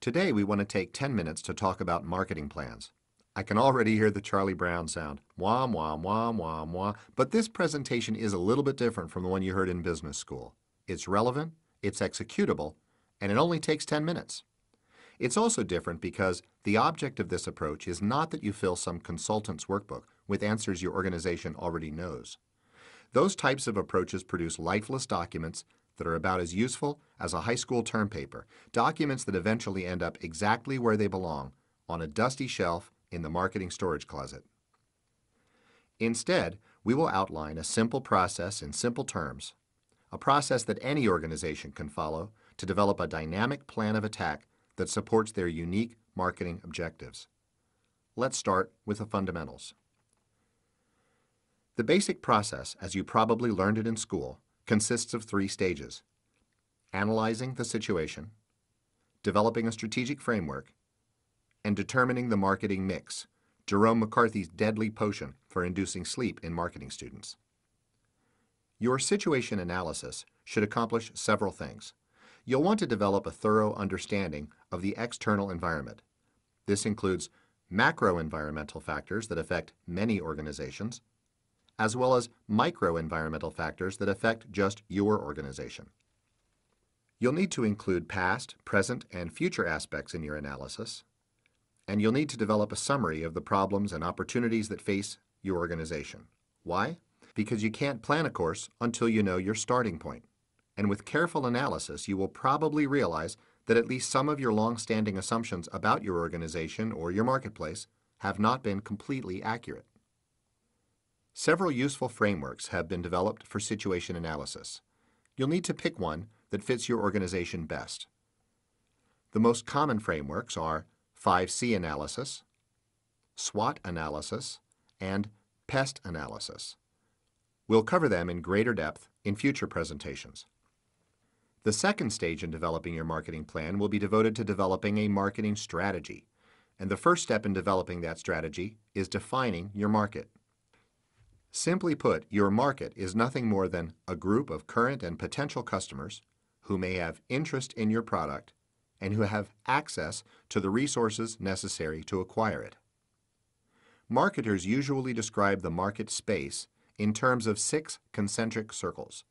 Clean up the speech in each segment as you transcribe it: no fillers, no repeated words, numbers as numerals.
Today we want to take 10 minutes to talk about marketing plans. I can already hear the Charlie Brown sound, wah, wah, wah, wah, wah, but this presentation is a little bit different from the one you heard in business school. It's relevant, it's executable, and it only takes 10 minutes. It's also different because the object of this approach is not that you fill some consultant's workbook with answers your organization already knows. Those types of approaches produce lifeless documents that are about as useful as a high school term paper, documents that eventually end up exactly where they belong, on a dusty shelf in the marketing storage closet. Instead, we will outline a simple process in simple terms, a process that any organization can follow to develop a dynamic plan of attack that supports their unique marketing objectives. Let's start with the fundamentals. The basic process, as you probably learned it in school, consists of 3 stages: analyzing the situation, developing a strategic framework, and determining the marketing mix, Jerome McCarthy's deadly potion for inducing sleep in marketing students. Your situation analysis should accomplish several things. You'll want to develop a thorough understanding of the external environment. This includes macro-environmental factors that affect many organizations, as well as micro-environmental factors that affect just your organization. You'll need to include past, present, and future aspects in your analysis, and you'll need to develop a summary of the problems and opportunities that face your organization. Why? Because you can't plan a course until you know your starting point. And with careful analysis, you will probably realize that at least some of your long-standing assumptions about your organization or your marketplace have not been completely accurate. Several useful frameworks have been developed for situation analysis. You'll need to pick one that fits your organization best. The most common frameworks are 5C analysis, SWOT analysis, and PEST analysis. We'll cover them in greater depth in future presentations. The second stage in developing your marketing plan will be devoted to developing a marketing strategy, and the first step in developing that strategy is defining your market. Simply put, your market is nothing more than a group of current and potential customers who may have interest in your product and who have access to the resources necessary to acquire it. Marketers usually describe the market space in terms of 6 concentric circles.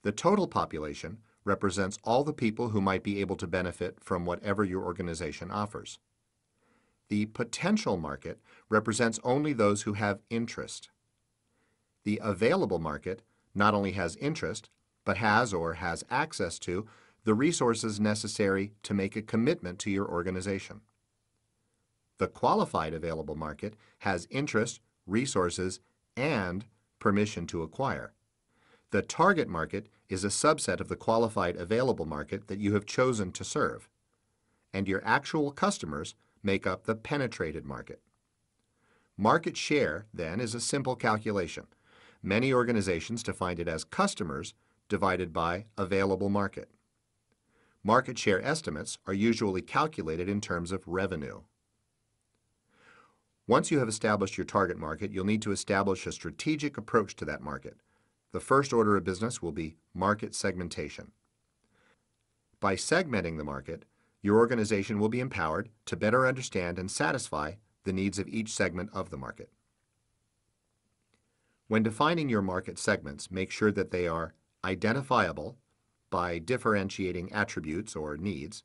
The total population represents all the people who might be able to benefit from whatever your organization offers. The potential market represents only those who have interest. The available market not only has interest, but has or has access to the resources necessary to make a commitment to your organization. The qualified available market has interest, resources, and permission to acquire. The target market is a subset of the qualified available market that you have chosen to serve, and your actual customers make up the penetrated market. Market share, then, is a simple calculation. Many organizations define it as customers divided by available market. Market share estimates are usually calculated in terms of revenue. Once you have established your target market, you'll need to establish a strategic approach to that market. The first order of business will be market segmentation. By segmenting the market, your organization will be empowered to better understand and satisfy the needs of each segment of the market. When defining your market segments, make sure that they are identifiable by differentiating attributes or needs,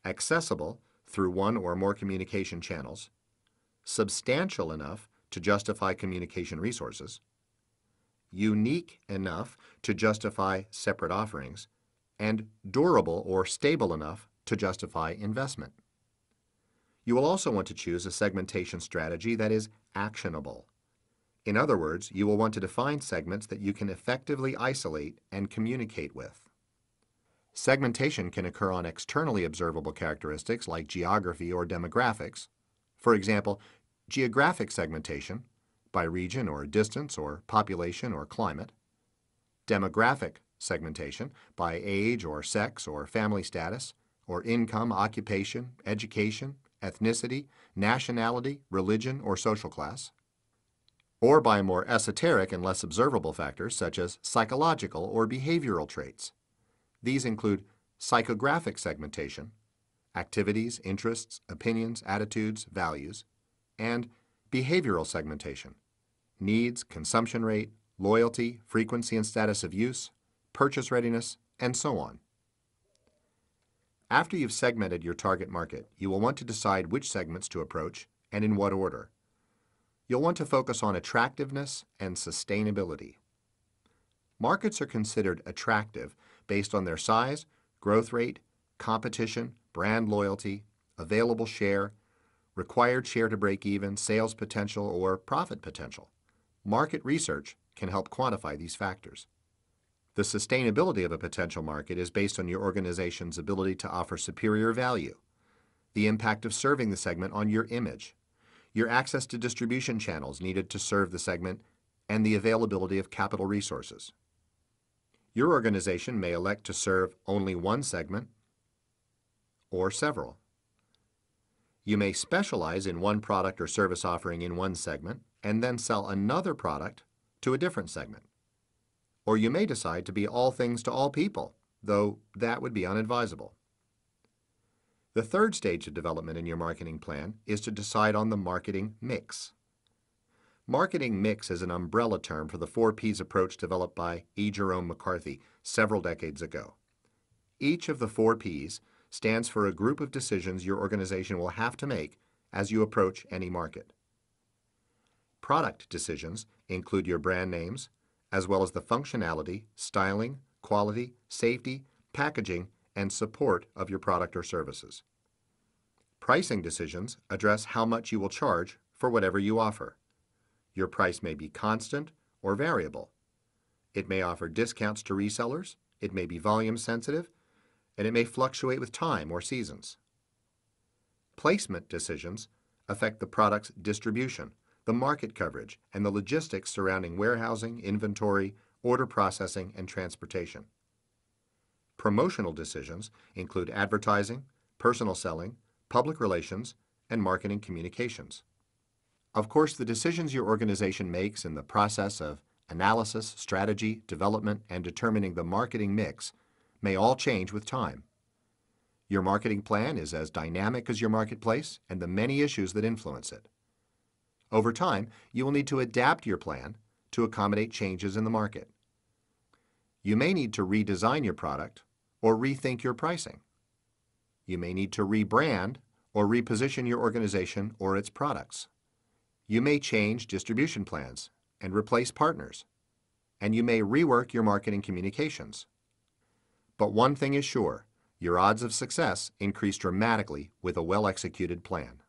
accessible through one or more communication channels, substantial enough to justify communication resources, unique enough to justify separate offerings, and durable or stable enough to justify investment. You will also want to choose a segmentation strategy that is actionable. In other words, you will want to define segments that you can effectively isolate and communicate with. Segmentation can occur on externally observable characteristics like geography or demographics. For example, geographic segmentation by region or distance or population or climate. Demographic segmentation by age or sex or family status or income, occupation, education, ethnicity, nationality, religion, or social class. Or by more esoteric and less observable factors such as psychological or behavioral traits. These include psychographic segmentation activities, interests, opinions, attitudes, values, and behavioral segmentation, needs, consumption rate, loyalty, frequency and status of use, purchase readiness, and so on. After you've segmented your target market, you will want to decide which segments to approach and in what order. You'll want to focus on attractiveness and sustainability. Markets are considered attractive based on their size, growth rate, competition, brand loyalty, available share, required share to break even, sales potential, or profit potential. Market research can help quantify these factors. The sustainability of a potential market is based on your organization's ability to offer superior value, the impact of serving the segment on your image, your access to distribution channels needed to serve the segment, and the availability of capital resources. Your organization may elect to serve only one segment or several. You may specialize in one product or service offering in one segment and then sell another product to a different segment. Or you may decide to be all things to all people, though that would be unadvisable. The third stage of development in your marketing plan is to decide on the marketing mix. Marketing mix is an umbrella term for the 4 Ps approach developed by E. Jerome McCarthy several decades ago. Each of the 4 Ps stands for a group of decisions your organization will have to make as you approach any market. Product decisions include your brand names, as well as the functionality, styling, quality, safety, packaging, and support of your product or services. Pricing decisions address how much you will charge for whatever you offer. Your price may be constant or variable. It may offer discounts to resellers, it may be volume sensitive, and it may fluctuate with time or seasons. Placement decisions affect the product's distribution, the market coverage, and the logistics surrounding warehousing, inventory, order processing, and transportation. Promotional decisions include advertising, personal selling, public relations, and marketing communications. Of course, the decisions your organization makes in the process of analysis, strategy, development, and determining the marketing mix may all change with time. Your marketing plan is as dynamic as your marketplace and the many issues that influence it. Over time, you will need to adapt your plan to accommodate changes in the market. You may need to redesign your product or rethink your pricing. You may need to rebrand or reposition your organization or its products. You may change distribution plans and replace partners, and you may rework your marketing communications. But one thing is sure, your odds of success increase dramatically with a well-executed plan.